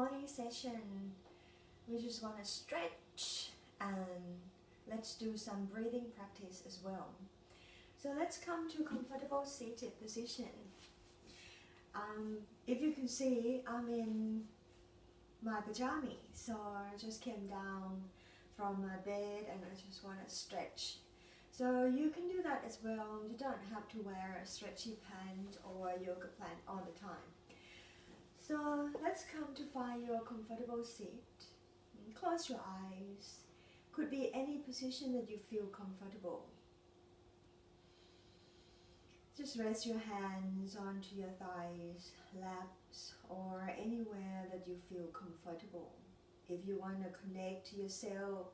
morning session, we just want to stretch and let's do some breathing practice as well. So let's come to comfortable seated position. If you can see, I'm in my pyjamas, so I just came down from my bed and I just want to stretch. So you can do that as well. You don't have to wear a stretchy pant or a yoga pant all the time. So let's come to find your comfortable seat. Close your eyes. Could be any position that you feel comfortable. Just rest your hands onto your thighs, laps, or anywhere that you feel comfortable. If you want to connect to yourself,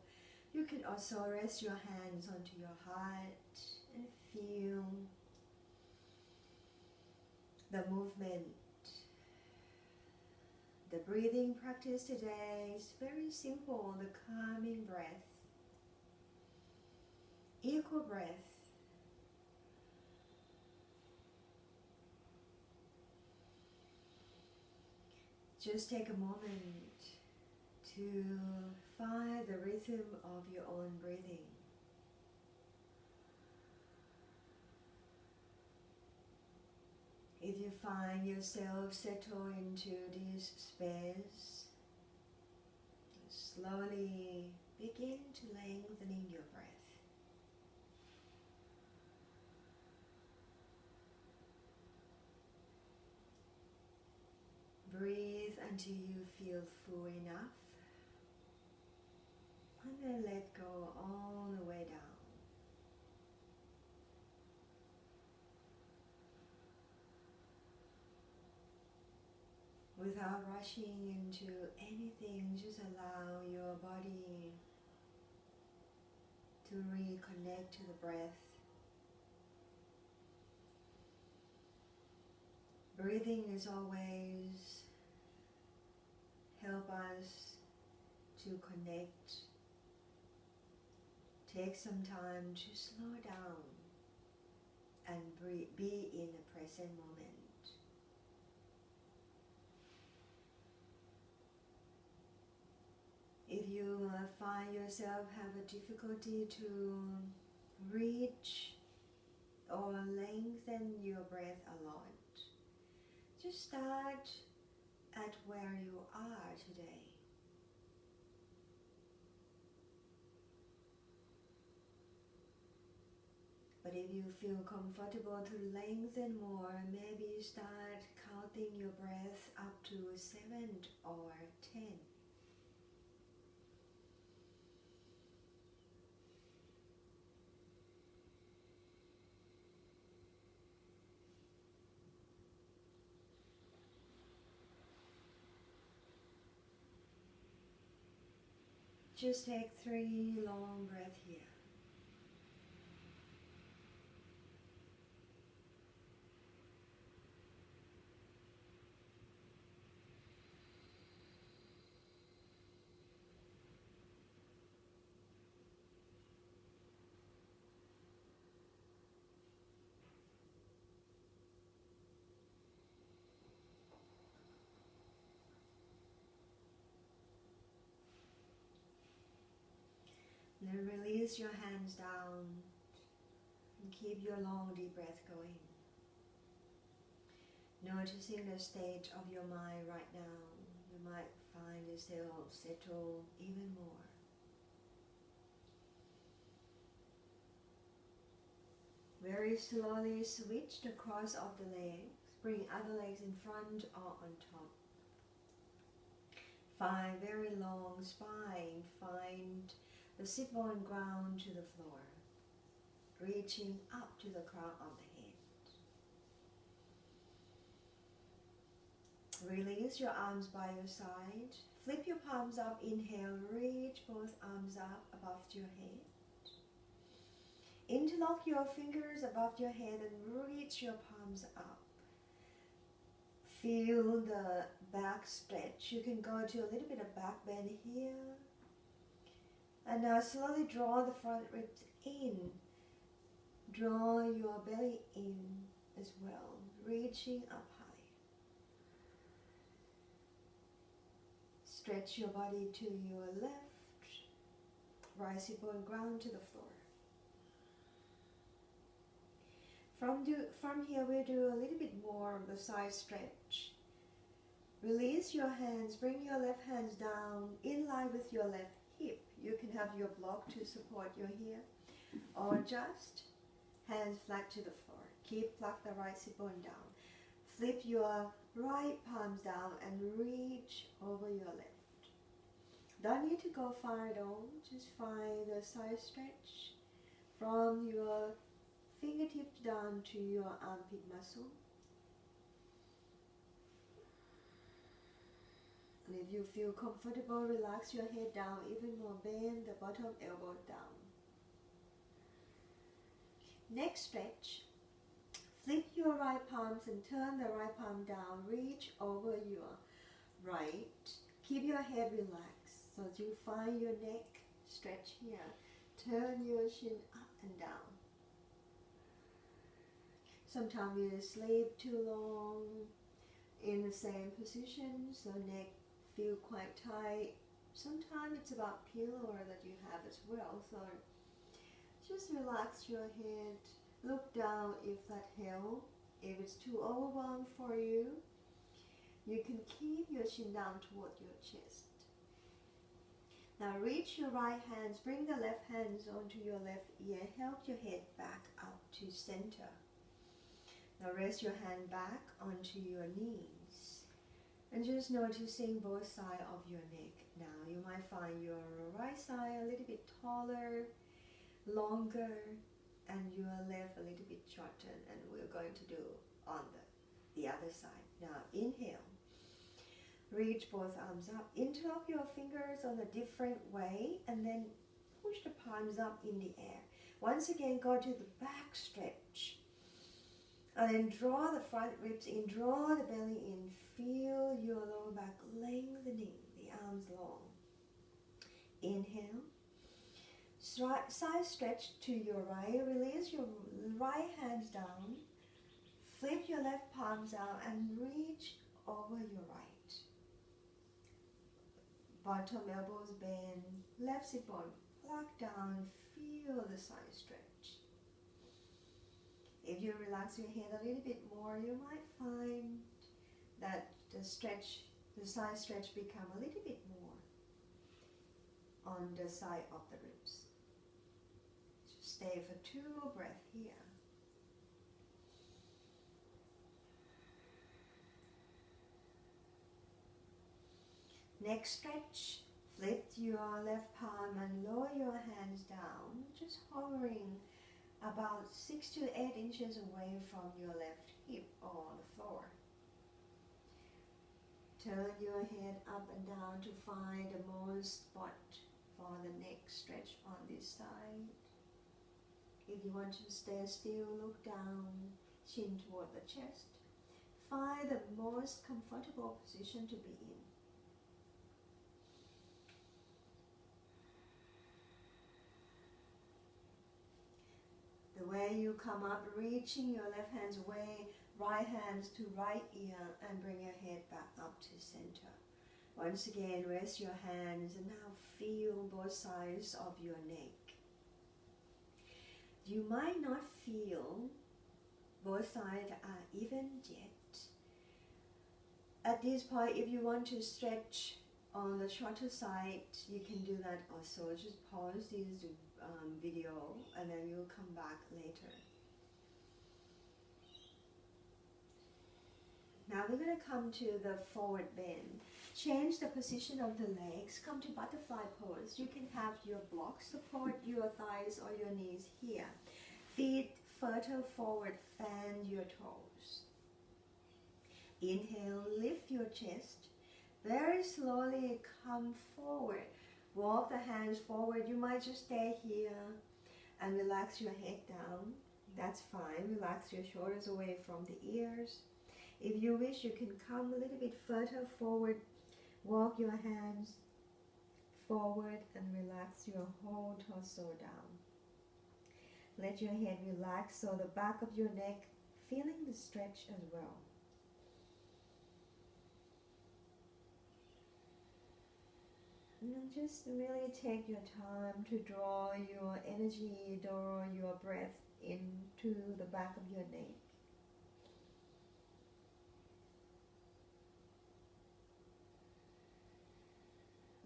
you can also rest your hands onto your heart and feel the movement. The breathing practice today is very simple, the calming breath, equal breath. Just take a moment to find the rhythm of your own breathing. If you find yourself settle into this space, slowly begin to lengthening your breath. Breathe until you feel full enough, and then let go all the way down. Without rushing into anything, just allow your body to reconnect to the breath. Breathing is always help us to connect. Take some time to slow down and be in the present moment. If you find yourself have a difficulty to reach or lengthen your breath a lot, just start at where you are today. But if you feel comfortable to lengthen more, maybe start counting your breath up to 7 or 10. Just take 3 long breaths here. Then release your hands down and keep your long deep breath going. Noticing the state of your mind right now, you might find yourself settle even more. Very slowly switch the cross of the legs. Bring other legs in front or on top. Find very long spine. Find the sit bone ground to the floor. Reaching up to the crown of the head. Release your arms by your side. Flip your palms up. Inhale. Reach both arms up above your head. Interlock your fingers above your head and reach your palms up. Feel the back stretch. You can go to a little bit of back bend here. And now slowly draw the front ribs in. Draw your belly in as well, reaching up high. stretch your body to your left, right hip bone ground to the floor. From here, we'll do a little bit more of the side stretch. Release your hands, bring your left hands down in line with your left hip. You can have your block to support your here, or just hands flat to the floor. Pluck the right hip bone down. Flip your right palms down and reach over your left. Don't need to go far at all, just find a side stretch from your fingertips down to your armpit muscle. And if you feel comfortable, relax your head down even more, bend the bottom elbow down. Next stretch, flip your right palms and turn the right palm down, reach over your right. Keep your head relaxed so that you find your neck stretch here. Turn your chin up and down. Sometimes you sleep too long in the same position, so neck feel quite tight. Sometimes it's about pillow that you have as well, so just relax your head. Look down if that helps. If it's too overwhelmed for you, you can keep your chin down toward your chest. Now reach your right hands, bring the left hands onto your left ear, help your head back up to center. Now rest your hand back onto your knees and just noticing both sides of your neck. Now you might find your right side a little bit taller, longer, and your left a little bit shorter, and we're going to do on the other side. Now inhale, reach both arms up, interlock your fingers on a different way, and then push the palms up in the air. Once again, go to the back stretch. And then draw the front ribs in, draw the belly in, feel your lower back lengthening, the arms long. Inhale, side stretch to your right, release your right hands down, flip your left palms out and reach over your right. Bottom elbows bend, left hip bone pluck down, feel the side stretch. If you relax your head a little bit more, you might find that the side stretch become a little bit more on the side of the ribs. Just stay for 2 breaths here. Next stretch, flip your left palm and lower your hands down, just hovering about 6 to 8 inches away from your left hip or the floor. Turn your head up and down to find the most spot for the neck stretch on this side. If you want to stay still, look down, chin toward the chest. Find the most comfortable position to be in. The way you come up, reaching your left hands away, right hands to right ear, and bring your head back up to center. Once again, rest your hands and now feel both sides of your neck. You might not feel both sides are even yet. At this point, if you want to stretch on the shorter side, you can do that also. Just pause this video and then you'll come back later. Now we're going to come to the forward bend. Change the position of the legs. Come to butterfly pose. You can have your blocks support your thighs or your knees here. Feet further forward, fan your toes. Inhale, lift your chest. Very slowly come forward. Walk the hands forward. You might just stay here and relax your head down. That's fine. Relax your shoulders away from the ears. If you wish, you can come a little bit further forward. Walk your hands forward and relax your whole torso down. Let your head relax so the back of your neck feeling the stretch as well. And just really take your time to draw your energy, draw your breath into the back of your neck.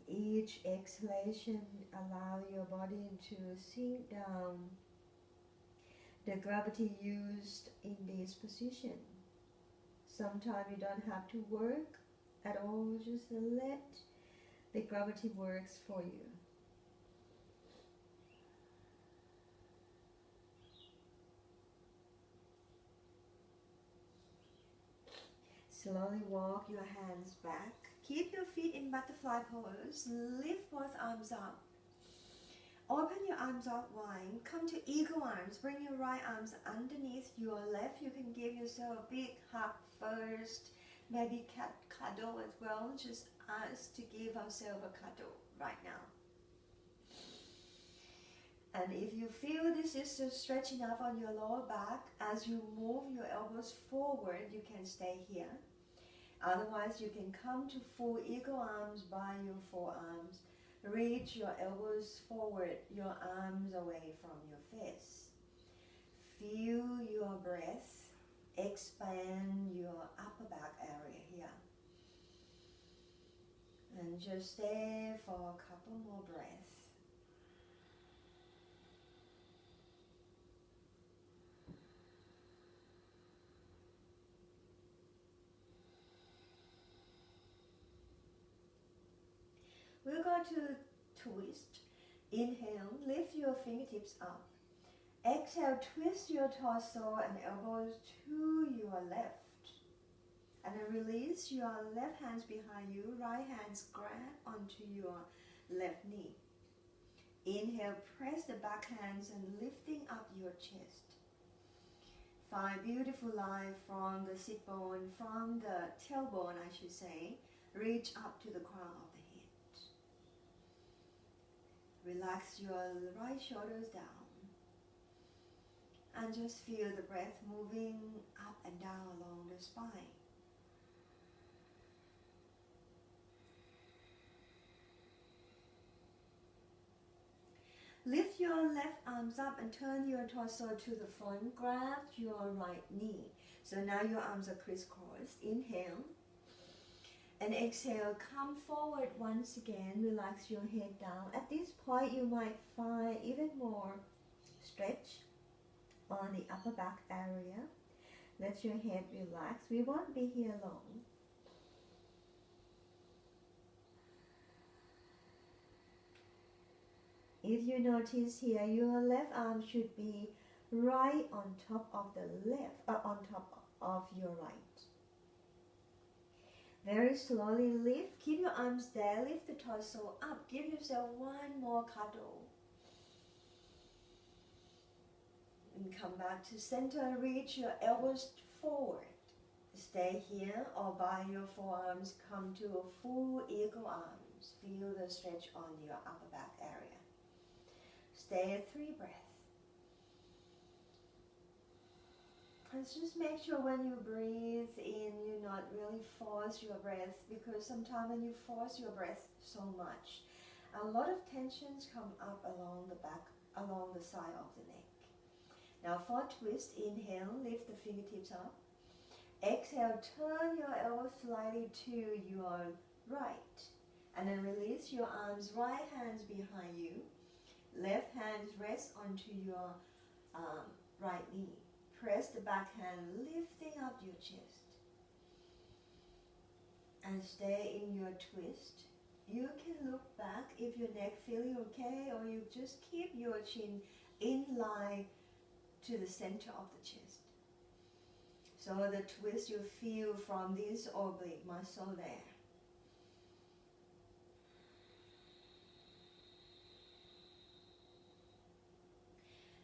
Each exhalation allow your body to sink down the gravity used in this position. Sometimes you don't have to work at all, just let the gravity works for you. Slowly walk your hands back. Keep your feet in butterfly pose. Lift both arms up. Open your arms out wide. Come to eagle arms. Bring your right arms underneath your left. You can give yourself a big hug first. Maybe cuddle as well. Just us to give ourselves a cuddle right now. And if you feel this is stretching up on your lower back, as you move your elbows forward, you can stay here. Otherwise, you can come to full eagle arms by your forearms. Reach your elbows forward, your arms away from your face. Feel your breath. Expand your upper back area here. And just stay for a couple more breaths. We'll go to twist. Inhale, lift your fingertips up. Exhale, twist your torso and elbows to your left. And then release your left hands behind you, right hands grab onto your left knee. Inhale, press the back hands and lifting up your chest. Find beautiful line from the sit bone, from the tailbone I should say, reach up to the crown of the head. Relax your right shoulders down. And just feel the breath moving up and down along the spine. Lift your left arms up and turn your torso to the front. Grab your right knee. So now your arms are crisscrossed. Inhale. And exhale, come forward once again, relax your head down. At this point, you might find even more stretch on the upper back area. Let your head relax. We won't be here long. If you notice here, your left arm should be right on top of the left, on top of your right. Very slowly lift, keep your arms there, lift the torso up, give yourself one more cuddle. And come back to center, reach your elbows forward. Stay here or by your forearms, come to a full eagle arms. Feel the stretch on your upper back area. Stay at 3 breaths. And just make sure when you breathe in, you not really force your breath, because sometimes when you force your breath so much, a lot of tensions come up along the back, along the side of the neck. Now for twist, inhale, lift the fingertips up. Exhale, turn your elbows slightly to your right. And then release your arms, right hands behind you. Left hands rest onto your right knee. Press the back hand, lifting up your chest. And stay in your twist. You can look back if your neck feeling okay, or you just keep your chin in line to the center of the chest. So the twist you feel from this oblique muscle there.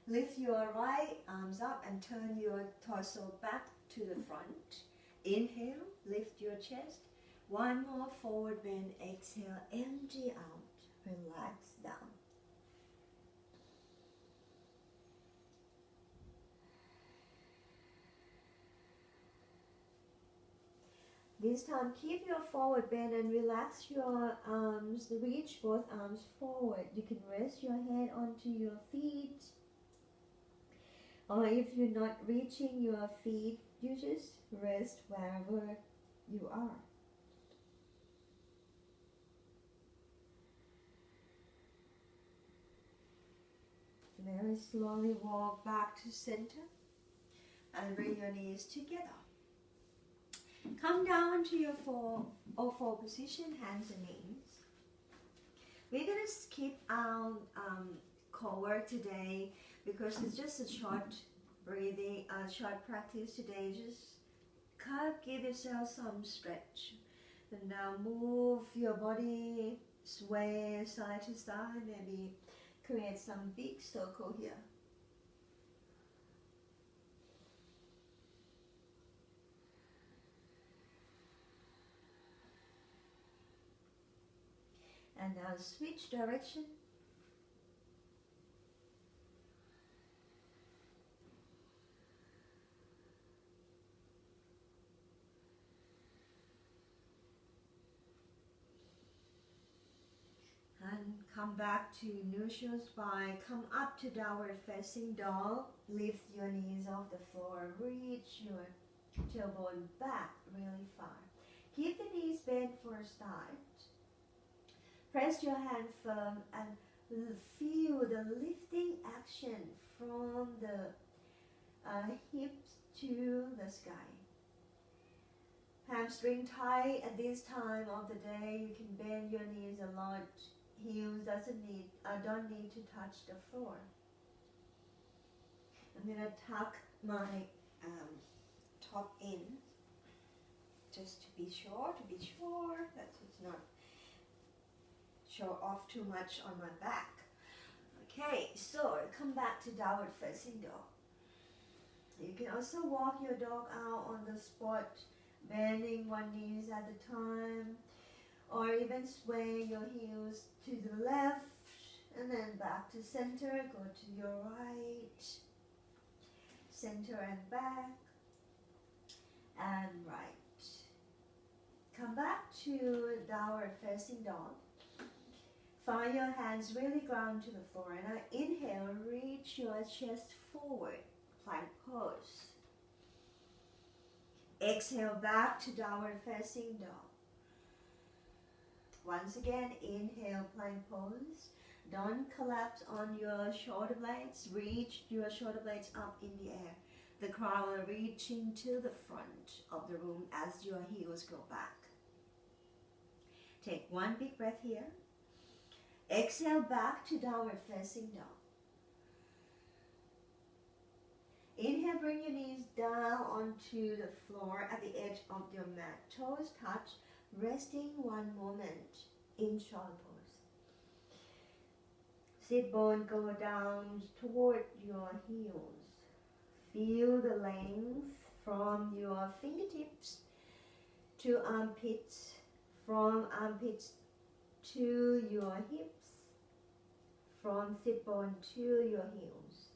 Lift your right arms up and turn your torso back to the front. Inhale, lift your chest. One more forward bend, exhale, empty out, relax down. This time, keep your forward bend and relax your arms. Reach both arms forward. You can rest your head onto your feet. Or if you're not reaching your feet, you just rest wherever you are. Very slowly walk back to center and bring your knees together. Come down to your 4 position, hands and knees. We're going to skip our core work today because it's just a short breathing, short practice today. Just give yourself some stretch. And now move your body, sway side to side, maybe create some big circle here. And now switch direction. And come back to neutral spine. Come up to downward facing dog. Lift your knees off the floor. Reach your tailbone back really far. Keep the knees bent for a start. Press your hand firm and feel the lifting action from the hips to the sky. Hamstring tight at this time of the day. You can bend your knees a lot. Heels don't need to touch the floor. I'm gonna tuck my top in just to be sure that it's not show off too much on my back. Okay, so come back to downward facing dog. You can also walk your dog out on the spot, bending one knee at a time, or even sway your heels to the left and then back to center. Go to your right, center and back, and right. Come back to downward facing dog. Find your hands really ground to the floor, and now inhale, reach your chest forward, plank pose. Exhale back to downward facing dog. Once again, inhale, plank pose. Don't collapse on your shoulder blades. Reach your shoulder blades up in the air. The crown reaching to the front of the room as your heels go back. Take one big breath here. Exhale back to downward facing dog. Inhale, bring your knees down onto the floor at the edge of your mat. Toes touch, resting one moment in child pose. Sit bone go down toward your heels. Feel the length from your fingertips to armpits, from armpits to your hips, from sit bone to your heels.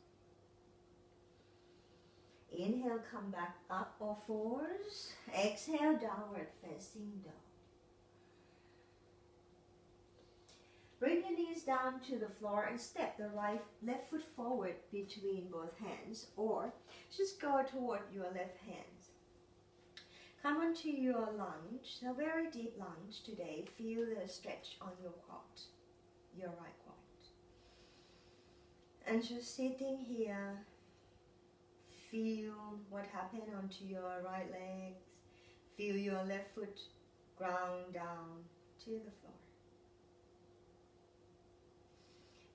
Inhale, come back up all fours. Exhale, downward facing dog. Bring your knees down to the floor and step the left foot forward between both hands, or just go toward your left hand. Come onto your lunge, a very deep lunge today. Feel the stretch on your quad, your right quad. And just sitting here, feel what happened onto your right legs. Feel your left foot ground down to the floor.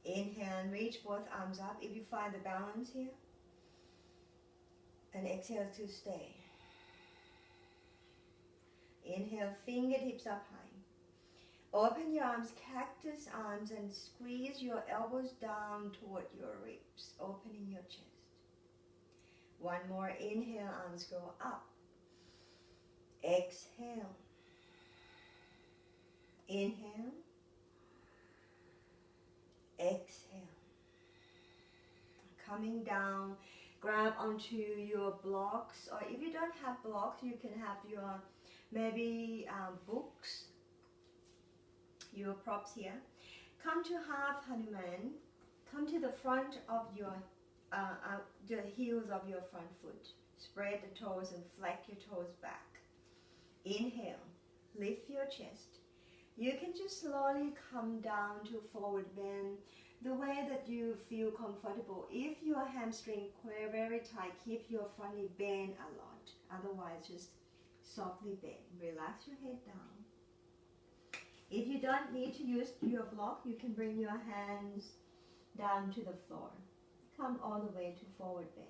Inhale and reach both arms up if you find the balance here. And exhale to stay. Inhale, fingertips up high. Open your arms, cactus arms, and squeeze your elbows down toward your ribs, opening your chest. One more inhale, arms go up. Exhale. Inhale. Exhale. Coming down, grab onto your blocks, or if you don't have blocks, you can have your maybe books, your props here. Come to half Hanuman. Come to the front of the heels of your front foot. Spread the toes and flex your toes back. Inhale, lift your chest. You can just slowly come down to forward bend the way that you feel comfortable. If your hamstring very tight, keep your front knee bend a lot. Otherwise, just softly bend. Relax your head down. If you don't need to use your block, you can bring your hands down to the floor. Come all the way to forward bend.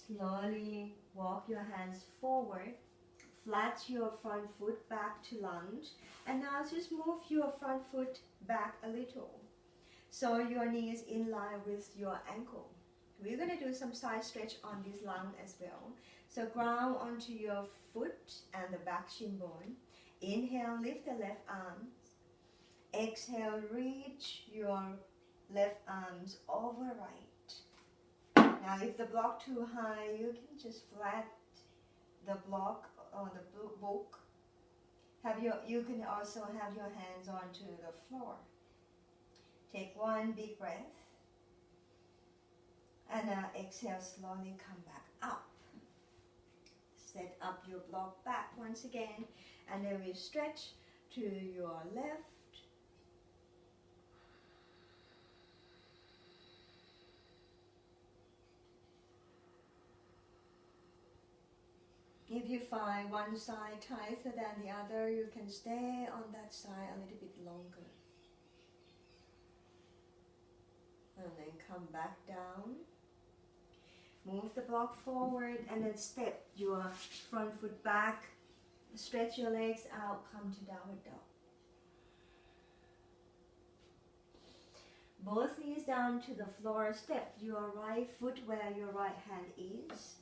Slowly walk your hands forward. Flat your front foot back to lunge. And now just move your front foot back a little. So your knee is in line with your ankle. We're going to do some side stretch on this lung as well. So ground onto your foot and the back shin bone. Inhale, lift the left arm. Exhale, reach your left arms over right. Now if the block too high, you can just flat the block or the book. You can also have your hands onto the floor. Take one big breath. And now exhale, slowly come back up. Set up your block back once again. And then we stretch to your left. If you find one side tighter than the other, you can stay on that side a little bit longer. And then come back down. Move the block forward and then step your front foot back. Stretch your legs out, come to downward dog. Both knees down to the floor. Step your right foot where your right hand is.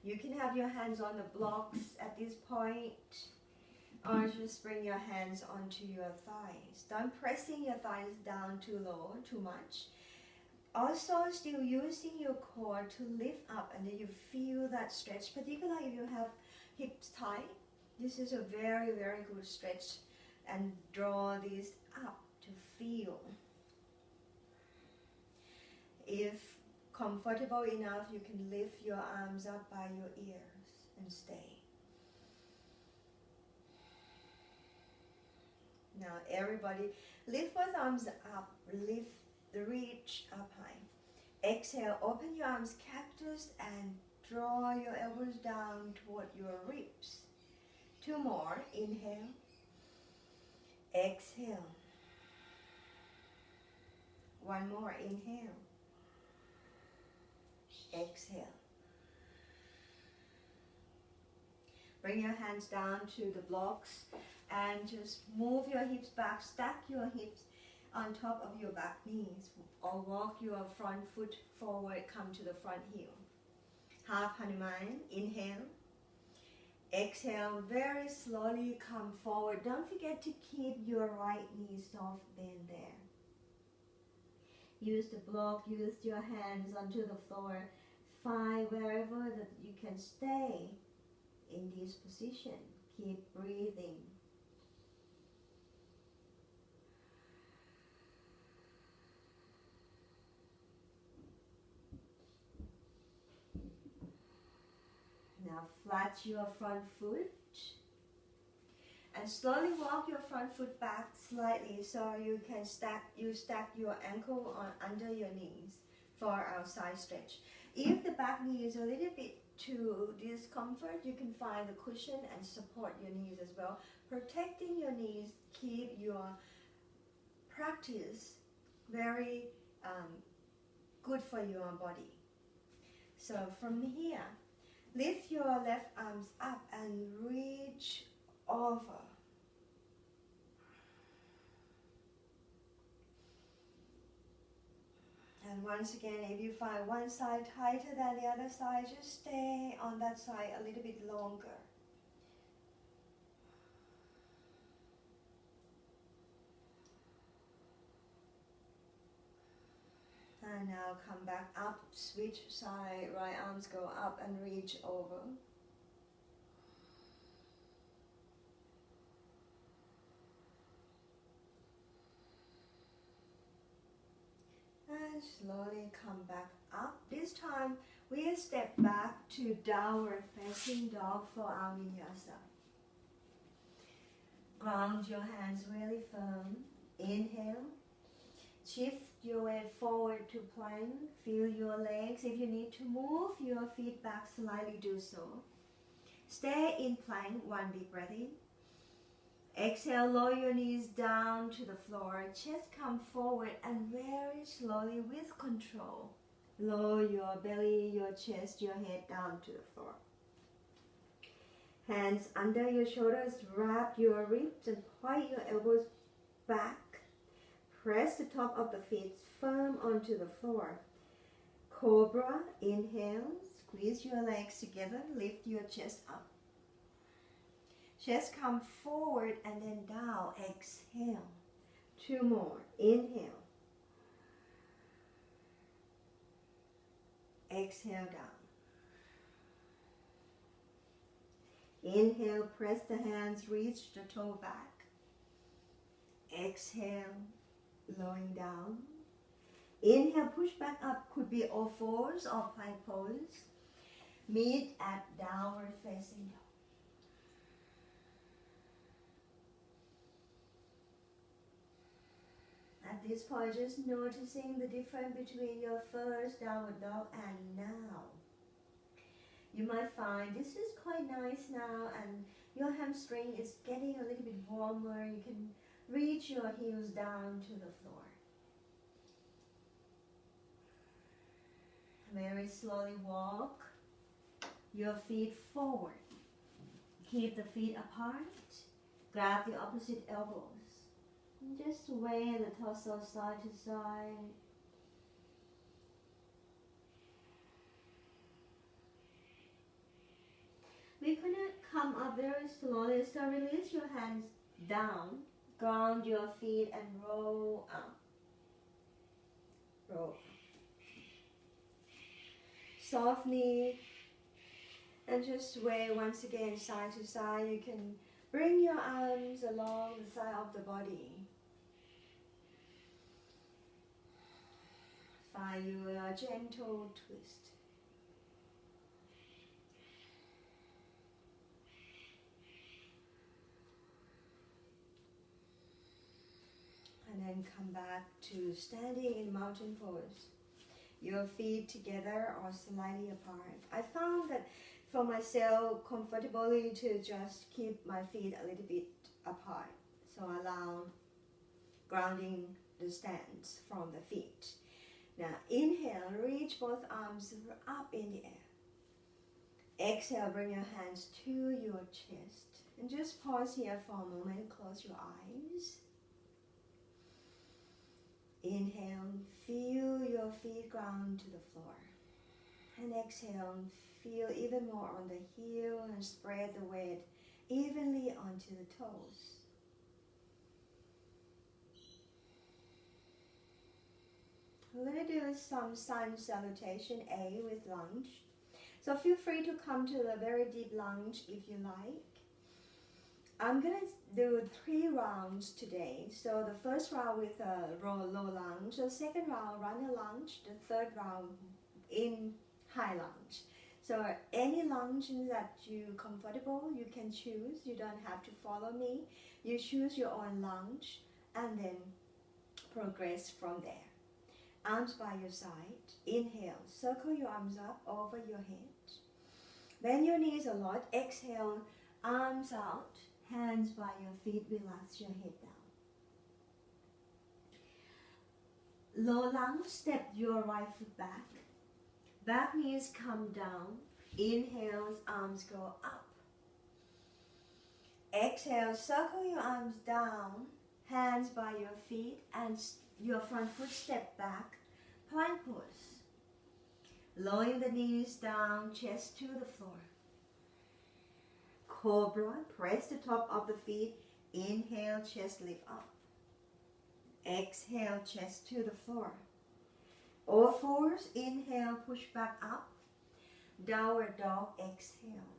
You can have your hands on the blocks at this point, or just bring your hands onto your thighs. Don't pressing your thighs down too low, too much. Also still using your core to lift up, and then you feel that stretch, particularly if you have hips tight. This is a very, very good stretch, and draw these up to feel. If comfortable enough, you can lift your arms up by your ears and stay. Now everybody, lift both arms up, lift the reach up high. Exhale, open your arms cactus and draw your elbows down toward your ribs. Two more, inhale. Exhale. One more, inhale. Exhale. Bring your hands down to the blocks and just move your hips back. Stack your hips on top of your back knees, or walk your front foot forward, come to the front heel. Half Hanuman, inhale. Exhale, very slowly come forward. Don't forget to keep your right knee soft bend there. Use the block, use your hands onto the floor. Find wherever that you can stay in this position. Keep breathing. Now flat your front foot and slowly walk your front foot back slightly so you can stack your ankle on under your knees for our side stretch. If the back knee is a little bit too discomfort, you can find a cushion and support your knees as well. Protecting your knees, keep your practice very good for your body. So from here, lift your left arms up and reach over. And once again, if you find one side tighter than the other side, just stay on that side a little bit longer. And now come back up, switch side, right arms go up and reach over. And slowly come back up. This time we step back to downward facing dog for our vinyasa. Ground your hands really firm. Inhale. Shift your weight forward to plank. Feel your legs. If you need to move your feet back slightly, do so. Stay in plank. One big breath in. Exhale, lower your knees down to the floor. Chest come forward and very slowly with control. Lower your belly, your chest, your head down to the floor. Hands under your shoulders, wrap your ribs and point your elbows back. Press the top of the feet firm onto the floor. Cobra, inhale, squeeze your legs together, lift your chest up. Chest come forward and then down. Exhale. 2 more. Inhale. Exhale down. Inhale, press the hands, reach the toe back. Exhale, lowering down. Inhale, push back up. Could be all fours or plank pose. Meet at downward facing dog. At this point, just noticing the difference between your first downward dog and now. You might find this is quite nice now and your hamstring is getting a little bit warmer. You can reach your heels down to the floor. Very slowly walk your feet forward. Keep the feet apart. Grab the opposite elbows. Just sway the torso side to side. We're going to come up very slowly, so release your hands down, ground your feet and roll up. Roll. Soft knee and just sway once again side to side. You can bring your arms along the side of the body. Find your gentle twist. And then come back to standing in mountain pose. Your feet together or slightly apart. I found that for myself, comfortably to just keep my feet a little bit apart. So allow grounding the stance from the feet. Now inhale, reach both arms up in the air. Exhale, bring your hands to your chest. And just pause here for a moment, close your eyes. Inhale, feel your feet ground to the floor. And exhale, feel even more on the heel and spread the weight evenly onto the toes. We're going to do some sun salutation A with lunge. So feel free to come to a very deep lunge if you like. I'm going to do 3 rounds today. So the first round with a low lunge, the second round runner lunge, the third round in high lunge. So any lunge that you're comfortable, you can choose. You don't have to follow me. You choose your own lunge and then progress from there. Arms by your side. Inhale, circle your arms up over your head. Bend your knees a lot. Exhale, arms out. Hands by your feet, relax your head down. Low lunge, step your right foot back. Back knees come down. Inhale, arms go up. Exhale, circle your arms down. Hands by your feet and your front foot step back. Plank pose. Lowering the knees down, chest to the floor. Cobra, press the top of the feet. Inhale, chest lift up. Exhale, chest to the floor. All fours, inhale, push back up. Downward dog, exhale.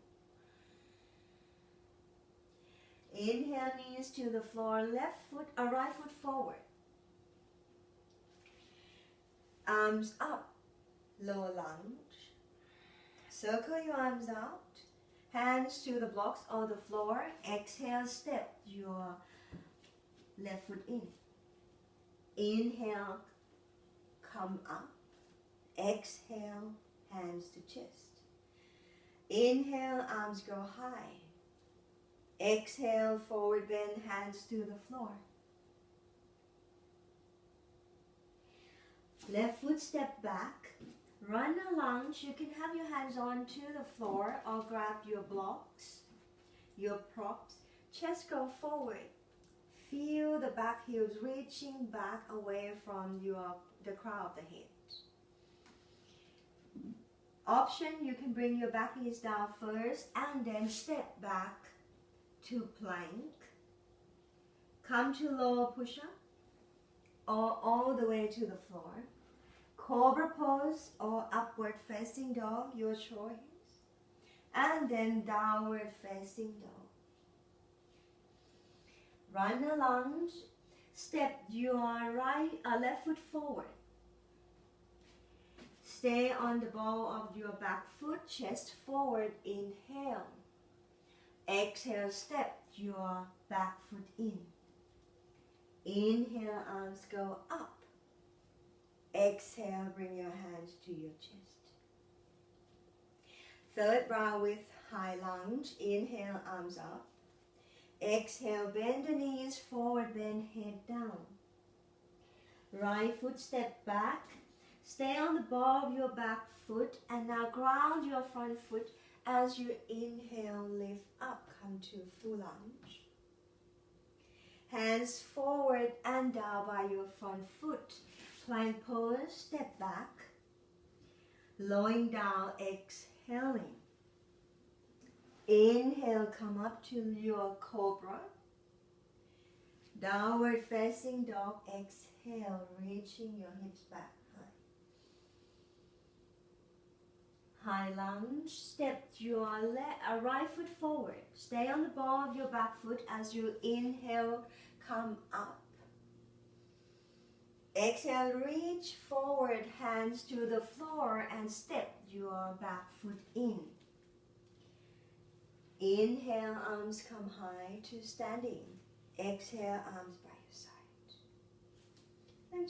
Inhale, knees to the floor, left foot, right foot forward. Arms up, low lunge. Circle your arms out. Hands to the blocks or the floor. Exhale, step your left foot in. Inhale, come up. Exhale, hands to chest. Inhale, arms go high. Exhale, forward bend, hands to the floor. Left foot step back. Run a lunge. You can have your hands onto the floor or grab your blocks, your props. Chest go forward. Feel the back heels reaching back away from the crown of the head. Option, you can bring your back knees down first and then step back to plank. Come to lower push-up or all the way to the floor. Cobra pose or upward facing dog, your choice. And then downward facing dog. Run a lunge. Step your left foot forward. Stay on the ball of your back foot, chest forward, inhale. Exhale, step your back foot in. Inhale, arms go up. Exhale, bring your hands to your chest. Third round with high lunge. Inhale, arms up. Exhale, bend the knees forward, bend head down. Right foot step back. Stay on the ball of your back foot and now ground your front foot as you inhale, lift up, come to full lunge. Hands forward and down by your front foot. Plank pose, step back. Lowering down, exhaling. Inhale, come up to your cobra. Downward facing dog, exhale, reaching your hips back high. High lunge, step your right foot forward. Stay on the ball of your back foot as you inhale, come up. Exhale, reach forward, hands to the floor and step your back foot in. Inhale, arms come high to standing. Exhale, arms by your side. And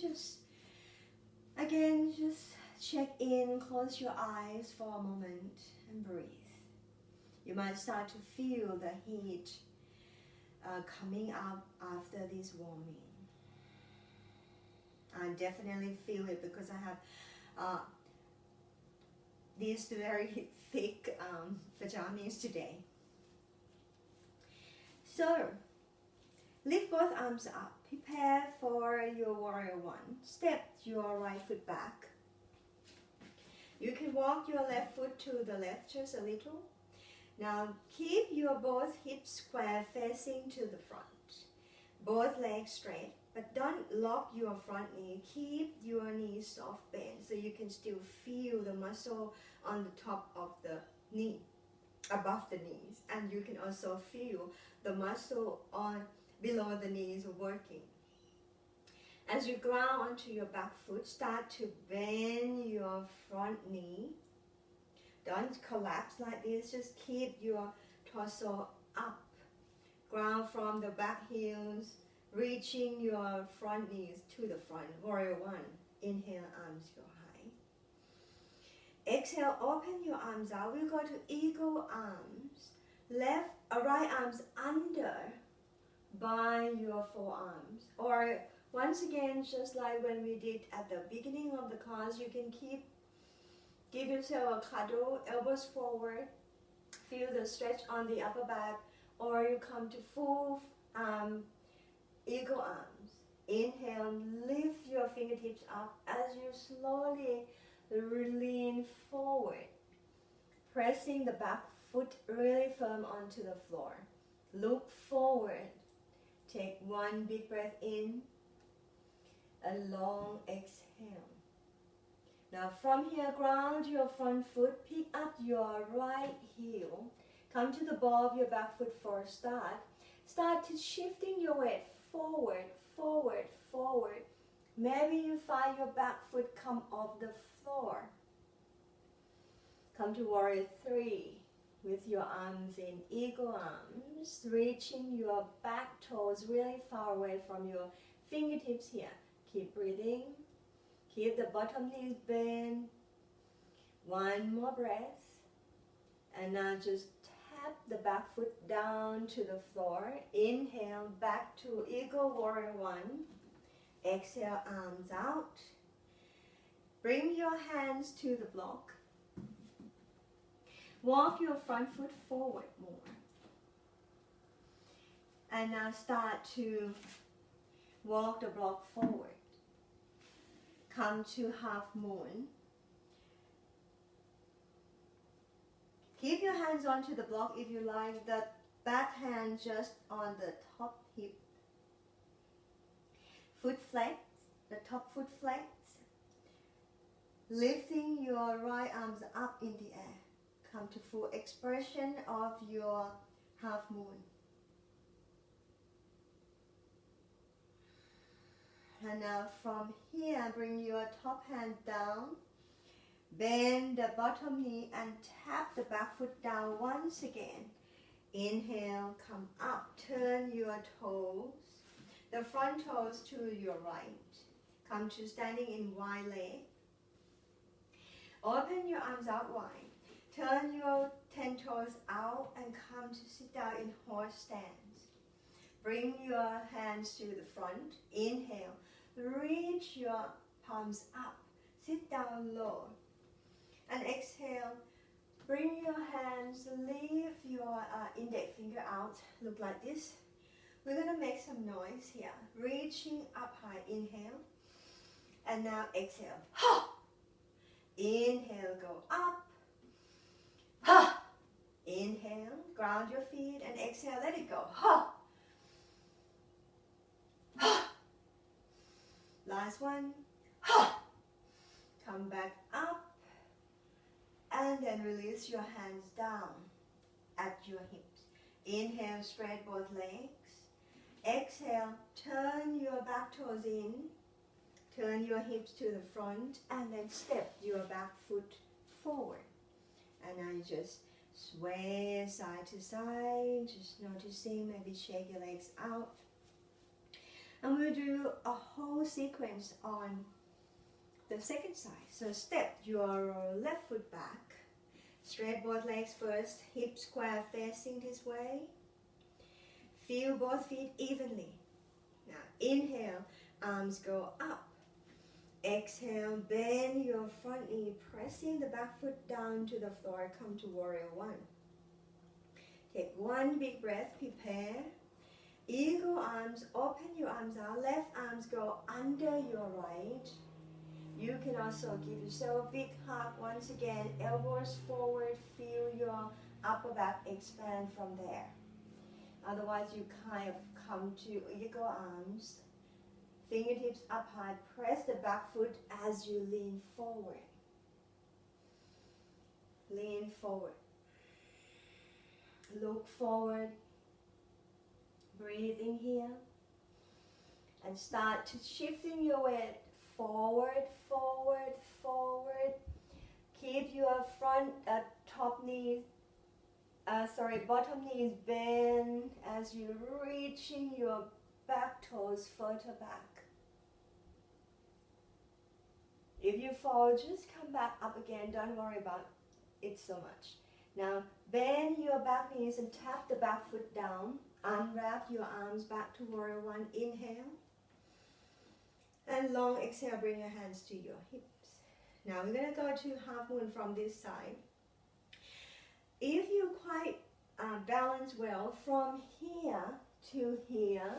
just check in, close your eyes for a moment and breathe. You might start to feel the heat coming up after this warming. I definitely feel it because I have these very thick pajamas today. So, lift both arms up. Prepare for your warrior one. Step your right foot back. You can walk your left foot to the left just a little. Now, keep your both hips square facing to the front. Both legs straight, but don't lock your front knee. Keep your knees soft bent so you can still feel the muscle on the top of the knee, above the knees. And you can also feel the muscle on below the knees working. As you ground onto your back foot, start to bend your front knee. Don't collapse like this, just keep your torso up. Ground from the back heels, reaching your front knees to the front. Warrior one. Inhale, arms go high. Exhale, open your arms out. We'll go to eagle arms. Right arms under by your forearms. Or once again, just like when we did at the beginning of the class, you can give yourself a cuddle, elbows forward. Feel the stretch on the upper back. Or you come to full eagle arms. Inhale, lift your fingertips up as you slowly lean forward. Pressing the back foot really firm onto the floor. Look forward. Take one big breath in. A long exhale. Now from here, ground your front foot, pick up your right heel, come to the ball of your back foot for a start. Start to shifting your weight forward, forward, forward. Maybe you find your back foot come off the floor. Come to warrior 3 with your arms in eagle arms, reaching your back toes really far away from your fingertips here. Keep breathing. Keep the bottom knees bent. One more breath. And now just tap the back foot down to the floor. Inhale, back to eagle warrior 1. Exhale, arms out. Bring your hands to the block. Walk your front foot forward more. And now start to walk the block forward. Come to half moon. Keep your hands onto the block if you like. The back hand just on the top hip. Foot flex, the top foot flex. Lifting your right arms up in the air. Come to full expression of your half moon. And now from here, bring your top hand down. Bend the bottom knee and tap the back foot down once again. Inhale, come up. Turn your toes, the front toes to your right. Come to standing in wide leg. Open your arms out wide. Turn your 10 toes out and come to sit down in horse stance. Bring your hands to the front. Inhale. Reach your palms up. Sit down low. And exhale. Bring your hands. Leave your index finger out. Look like this. We're going to make some noise here. Reaching up high. Inhale. And now exhale. Ha! Inhale. Go up. Ha! Inhale, ground your feet and exhale, let it go. Ha! Ha! Last one. Ha! Come back up and then release your hands down at your hips. Inhale, straight both legs. Exhale, turn your back toes in. Turn your hips to the front and then step your back foot forward. And now you just sway side to side, just noticing, maybe shake your legs out. And we'll do a whole sequence on the second side. So step your left foot back, straight both legs first, hip square facing this way. Feel both feet evenly. Now inhale, arms go up. Exhale, bend your front knee, pressing the back foot down to the floor. Come to warrior 1. Take one big breath, prepare. Eagle arms, open your arms out. Left arms go under your right. You can also give yourself a big hug once again. Elbows forward, feel your upper back expand from there. Otherwise, you kind of come to eagle arms. Fingertips up high, press the back foot as you lean forward. Lean forward. Look forward. Breathing here. And start to shifting your weight forward, forward, forward. Keep your bottom knees bent as you're reaching your back toes further back. If you fall, just come back up again. Don't worry about it so much. Now, bend your back knees and tap the back foot down. Unwrap your arms back to warrior 1. Inhale. And long exhale, bring your hands to your hips. Now, we're going to go to half moon from this side. If you quite balance well from here to here,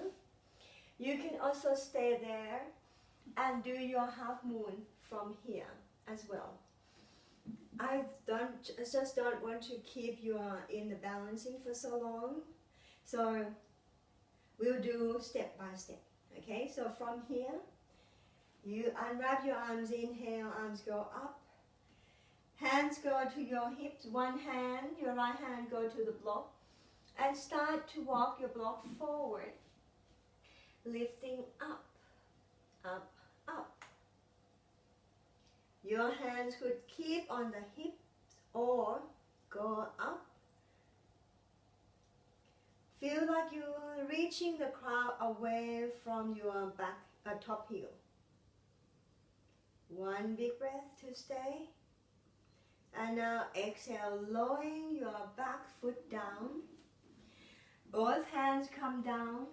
you can also stay there and do your half moon from here as well. I just don't want to keep you in the balancing for so long. So we'll do step by step. Okay, so from here, You unwrap your arms, inhale, arms go up. Hands go to your hips, one hand, your right hand go to the block. And start to walk your block forward. Lifting up, up, up. Your hands could keep on the hips or go up. Feel like you're reaching the crown away from your back, top heel. One big breath to stay. And now exhale, lowering your back foot down. Both hands come down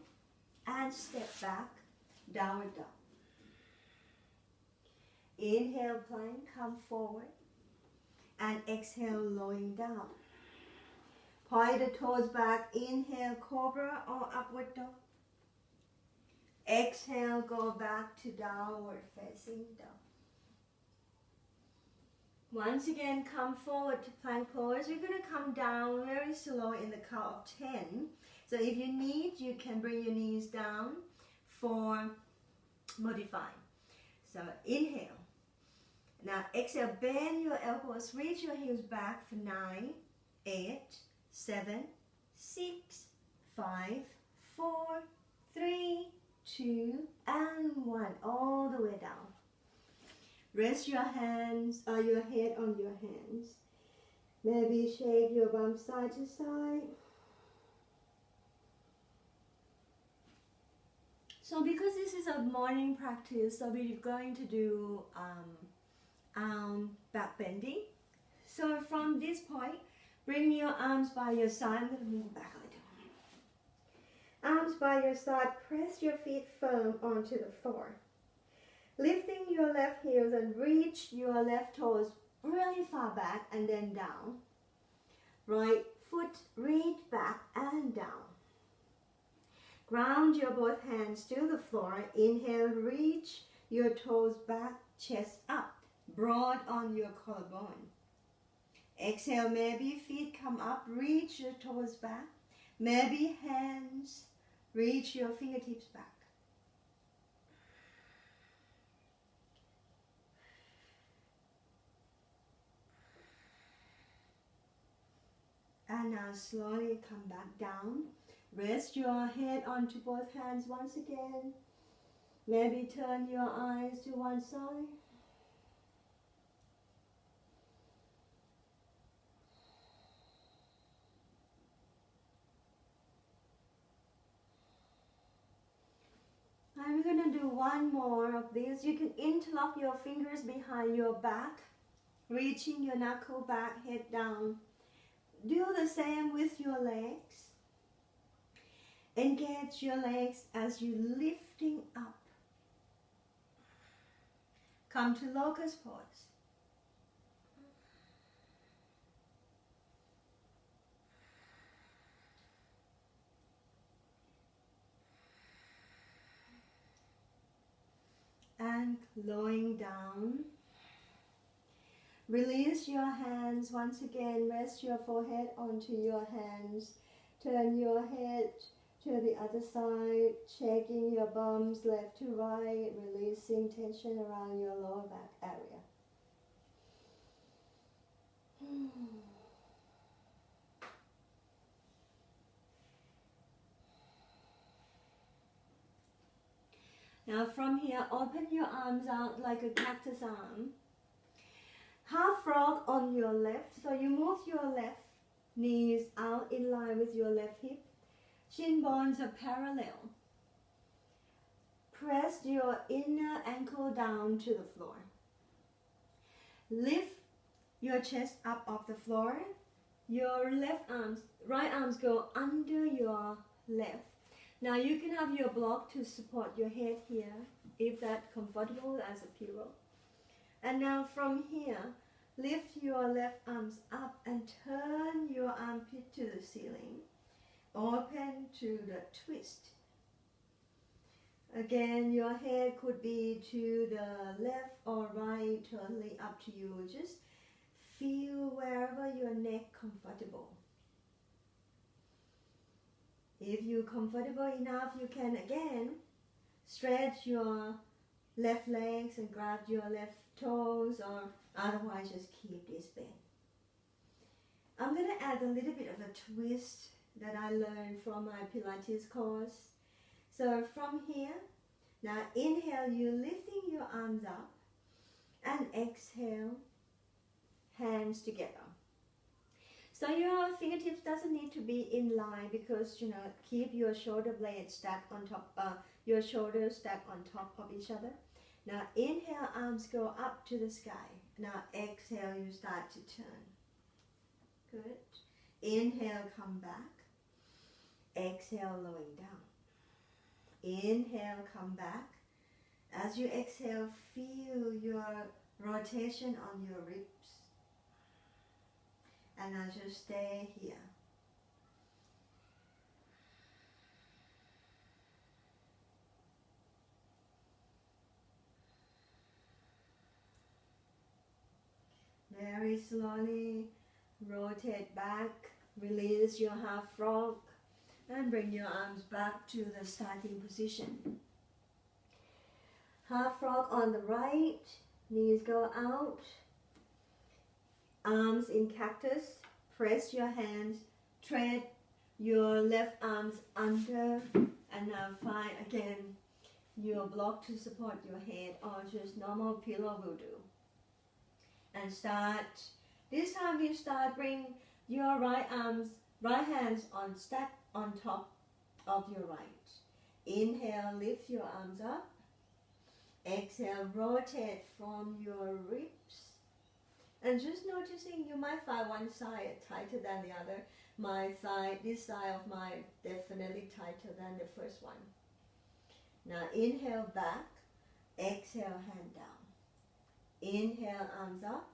and step back, downward dog. Inhale, plank, come forward. And exhale, lowering down. Point the toes back, inhale, cobra or upward dog. Exhale, go back to downward facing dog. Once again, come forward to plank pose. You're going to come down very slow in the count of 10. So if you need, you can bring your knees down for modifying. So inhale. Now exhale, bend your elbows, reach your heels back for 9, 8, 7, 6, 5, 4, 3, 2, and 1. All the way down. Rest your hands, or your head on your hands. Maybe shake your bum side to side. So because this is a morning practice, so we're going to do back bending. So from this point, bring your arms by your side. I'm going to move back a little. Arms by your side, press your feet firm onto the floor. Lifting your left heels and reach your left toes really far back and then down. Right foot, reach back and down. Ground your both hands to the floor. Inhale, reach your toes back, chest up, broad on your collarbone. Exhale, maybe feet come up, reach your toes back. Maybe hands, reach your fingertips back. And now slowly come back down. Rest your head onto both hands once again. Maybe turn your eyes to one side. I'm going to do one more of these. You can interlock your fingers behind your back, reaching your knuckle back, head down. Do the same with your legs. Engage your legs as you're lifting up. Come to locust pose. And lowering down. Release your hands once again. Rest your forehead onto your hands. Turn your head to the other side, shaking your bums left to right, releasing tension around your lower back area. Now from here, open your arms out like a cactus arm. Half frog on your left, so you move your left knees out in line with your left hip. Shin bones are parallel. Press your inner ankle down to the floor. Lift your chest up off the floor. Your right arms go under your left. Now you can have your block to support your head here, if that's comfortable as a pillow. And now from here, lift your left arms up and turn your armpit to the ceiling. Open to the twist. Again, your head could be to the left or right, totally up to you. Just feel wherever your neck comfortable. If you're comfortable enough, you can again stretch your left legs and grab your left toes, or otherwise just keep this bend. I'm going to add a little bit of a twist that I learned from my Pilates course. So from here, now inhale, you're lifting your arms up, and exhale, hands together. So your fingertips doesn't need to be in line, because keep your shoulder blades stacked on top, your shoulders stacked on top of each other. Now inhale, arms go up to the sky. Now exhale, you start to turn. Good. Inhale, come back. Exhale, lowering down. Inhale, come back. As you exhale, feel your rotation on your ribs. And now just stay here. Very slowly rotate back, release your half frog, and bring your arms back to the starting position. Half frog on the right, knees go out, arms in cactus, press your hands, tread your left arms under, and now find again your block to support your head, or just normal pillow will do. And start, this time you start, bring your right hands on stack on top of your right. Inhale, lift your arms up. Exhale, rotate from your ribs. And just noticing, you might find one side tighter than the other. My side, this side of mine, definitely tighter than the first one. Now inhale back, exhale, hand down. Inhale, arms up,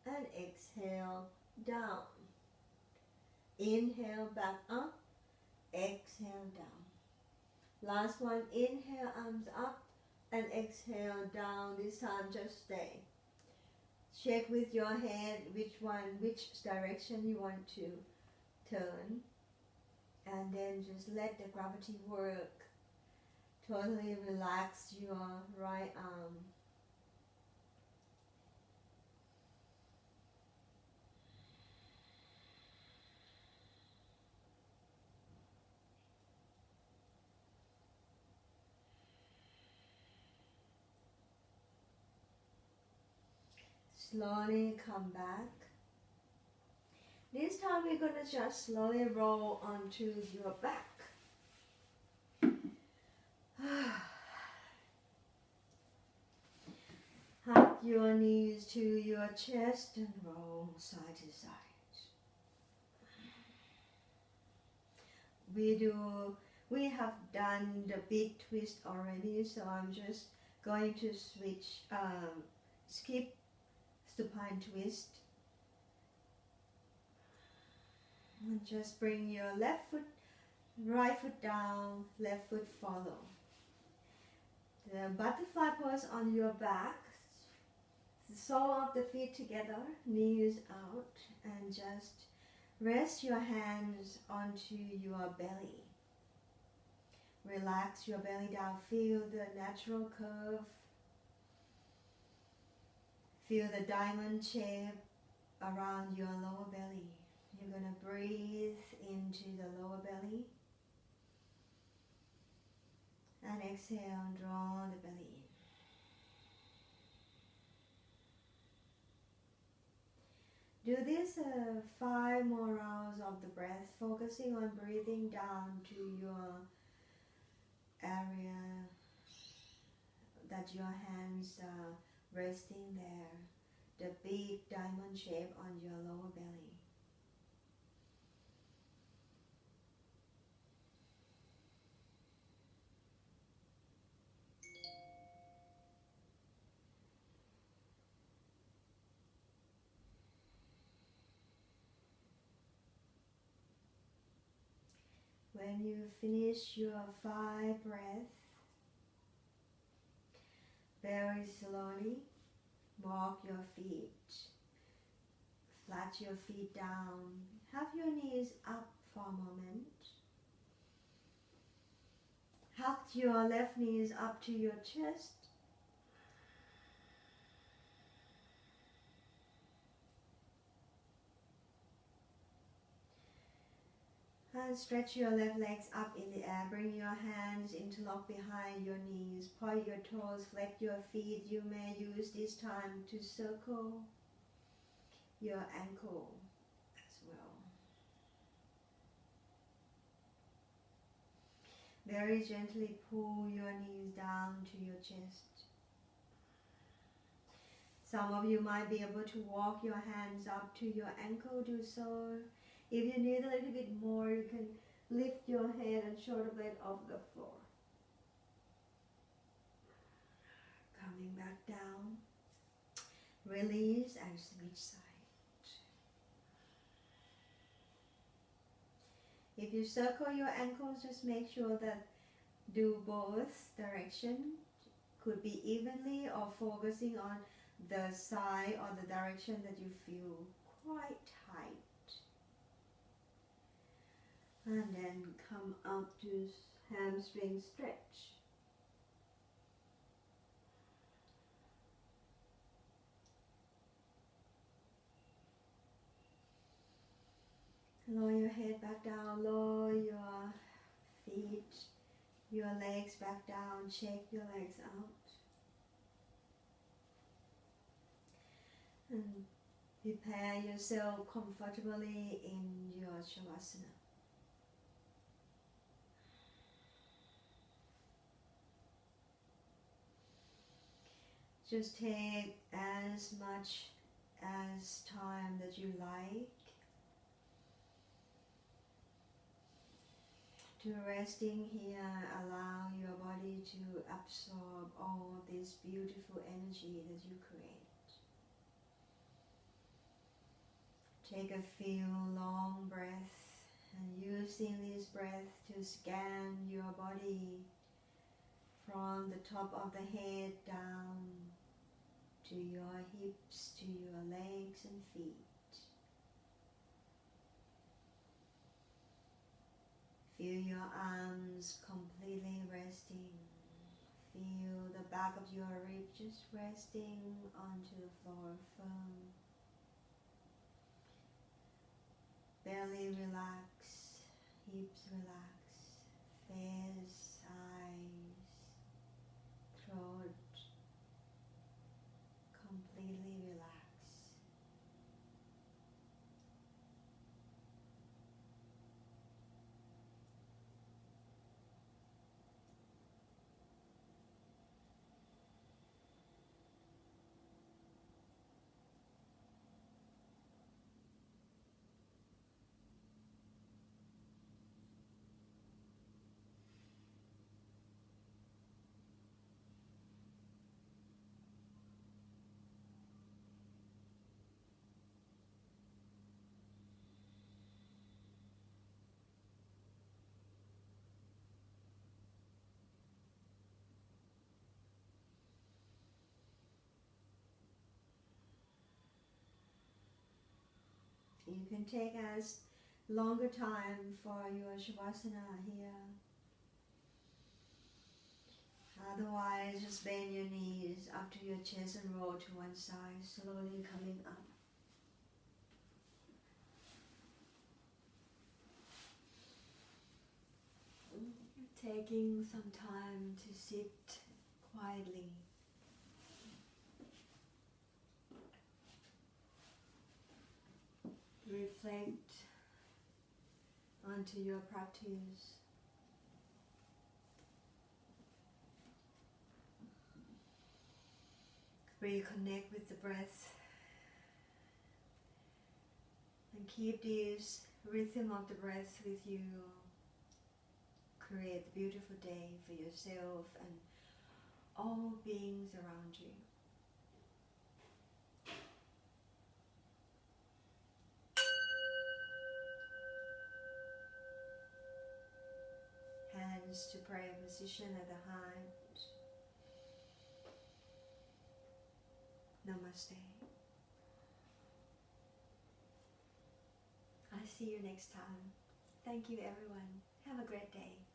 and exhale, down. Inhale, back up, exhale, down. Last one, inhale, arms up, and exhale, down. This time, just stay. Check with your head which direction you want to turn. And then just let the gravity work. Totally relax your right arm. Slowly come back. This time we're going to just slowly roll onto your back. Hug your knees to your chest and roll side to side. We have done the big twist already, so I'm just going to switch, skip supine twist. And just bring your right foot down, left foot follow. The butterfly pose on your back, the sole of the feet together, knees out, and just rest your hands onto your belly. Relax your belly down, feel the natural curve. Feel the diamond shape around your lower belly. You're going to breathe into the lower belly. And exhale, draw the belly in. Do this 5 more rounds of the breath, focusing on breathing down to your area that your hands are resting there, the big diamond shape on your lower belly. When you finish your 5 breaths, very slowly walk your feet, flat your feet down, have your knees up for a moment. Hug your left knees up to your chest And stretch your left legs up in the air. Bring your hands interlock behind your knees. Point your toes, flex your feet. You may use this time to circle your ankle as well. Very gently pull your knees down to your chest. Some of you might be able to walk your hands up to your ankle, do so. If you need a little bit more, you can lift your head and shoulder blade off the floor. Coming back down. Release and switch side. If you circle your ankles, just make sure that do both direction. Could be evenly or focusing on the side or the direction that you feel quite tight. And then come up to hamstring stretch. Lower your head back down, lower your feet, your legs back down, shake your legs out. And prepare yourself comfortably in your Shavasana. Just take as much as time that you like to resting here. Allow your body to absorb all this beautiful energy that you create. Take a few long breaths and using this breath to scan your body from the top of the head down to your hips, to your legs and feet. Feel your arms completely resting. Feel the back of your ribs just resting onto the floor firm. Belly relax, hips relax, face, eyes, throat completely relax. You can take as longer time for your Shavasana here. Otherwise, just bend your knees up to your chest and roll to one side, slowly coming up. Taking some time to sit quietly. Reflect onto your practice. Reconnect with the breath and keep this rhythm of the breath with you. Create a beautiful day for yourself and all beings around you. Hands to prayer position at the heart. Namaste. I'll see you next time. Thank you everyone. Have a great day.